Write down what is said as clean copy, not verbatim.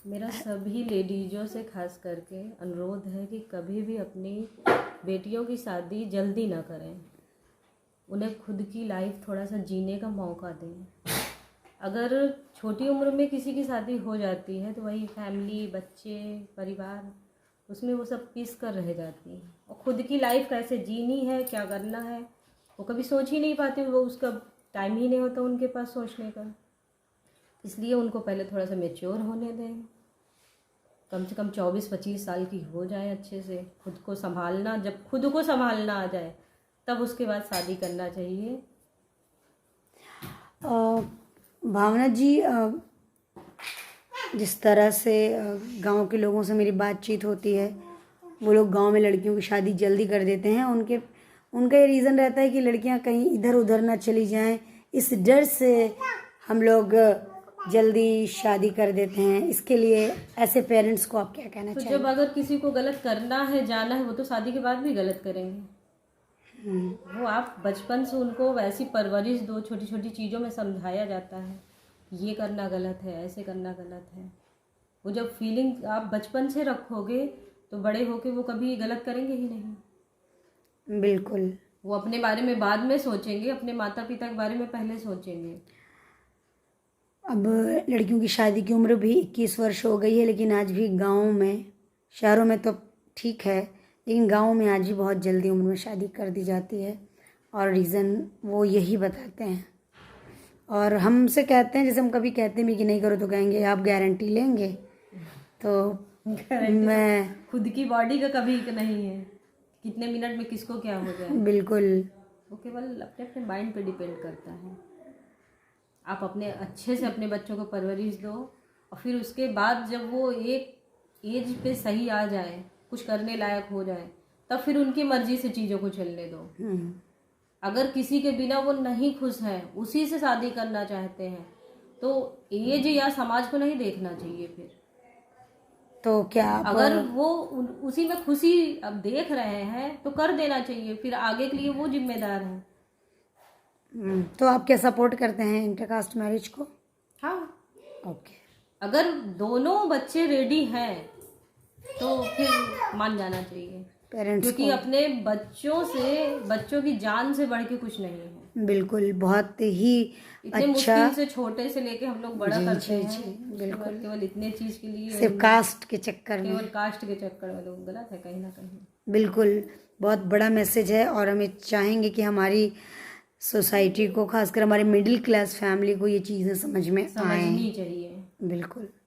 मेरा सभी लेडीज़ों से खास करके अनुरोध है कि कभी भी अपनी बेटियों की शादी जल्दी ना करें। उन्हें खुद की लाइफ थोड़ा सा जीने का मौका दें। अगर छोटी उम्र में किसी की शादी हो जाती है तो वही फैमिली, बच्चे, परिवार, उसमें वो सब पीस कर रह जाती है और खुद की लाइफ कैसे जीनी है, क्या करना है, वो कभी सोच ही नहीं पाती। वो उसका टाइम ही नहीं होता उनके पास सोचने का। इसलिए उनको पहले थोड़ा सा मैच्योर होने दें। कम से कम 24-25 साल की हो जाए, अच्छे से खुद को संभालना, जब खुद को संभालना आ जाए तब उसके बाद शादी करना चाहिए। भावना जी, जिस तरह से गांव के लोगों से मेरी बातचीत होती है, वो लोग गांव में लड़कियों की शादी जल्दी कर देते हैं। उनका ये रीज़न रहता है कि लड़कियां कहीं इधर उधर ना चली जाएं, इस डर से हम लोग जल्दी शादी कर देते हैं। इसके लिए ऐसे पेरेंट्स को आप क्या कहना चाहिए? जब अगर किसी को गलत करना है, जाना है, वो तो शादी के बाद भी गलत करेंगे। वो आप बचपन से उनको वैसी परवरिश दो, छोटी छोटी चीज़ों में समझाया जाता है, ये करना गलत है, ऐसे करना गलत है। वो जब फीलिंग आप बचपन से रखोगे तो बड़े होके वो कभी गलत करेंगे ही नहीं। बिल्कुल। वो अपने बारे में बाद में सोचेंगे, अपने माता पिता के बारे में पहले सोचेंगे। अब लड़कियों की शादी की उम्र भी 21 वर्ष हो गई है, लेकिन आज भी गाँव में, शहरों में तो ठीक है, लेकिन गाँव में आज भी बहुत जल्दी उम्र में शादी कर दी जाती है। और रीज़न वो यही बताते हैं। और हमसे कहते हैं, जैसे हम कभी कहते भी कि नहीं करो तो कहेंगे आप गारंटी लेंगे। तो मैं खुद की बॉडी का कभी नहीं है, कितने मिनट में किसको क्या हो जाए। बिल्कुल। वो केवल अपने अपने माइंड पे डिपेंड करता है। आप अपने अच्छे से अपने बच्चों को परवरिश दो और फिर उसके बाद जब वो एक एज पे सही आ जाए, कुछ करने लायक हो जाए, तब फिर उनकी मर्जी से चीज़ों को चलने दो। अगर किसी के बिना वो नहीं खुश है, उसी से शादी करना चाहते हैं, तो एज या समाज को नहीं देखना चाहिए। फिर तो क्या अगर वो उसी में खुशी अब देख रहे हैं तो कर देना चाहिए, फिर आगे के लिए वो जिम्मेदार है। तो आप क्या सपोर्ट करते हैं इंटरकास्ट मैरिज को? हाँ, ओके। अगर दोनों बच्चे रेडी हैं तो फिर मान जाना चाहिए पेरेंट्स क्योंकि को अपने बच्चों की जान से बढ़ के कुछ नहीं है। बिल्कुल, बहुत ही इतने अच्छा। मुश्किल से छोटे से लेके हम लोग बड़ा करते हैं। जी, बिल्कुल। केवल इतने चीज के लिए, सिर्फ कास्ट के चक्कर में, केवल कास्ट के चक्कर में लोग गलत है कहीं ना कहीं। बिल्कुल। बहुत बड़ा मैसेज है और हमें चाहेंगे कि हमारी सोसाइटी को, खासकर हमारे मिडिल क्लास फैमिली को ये चीज़ें समझ में आएं। समझनी चाहिए। बिल्कुल।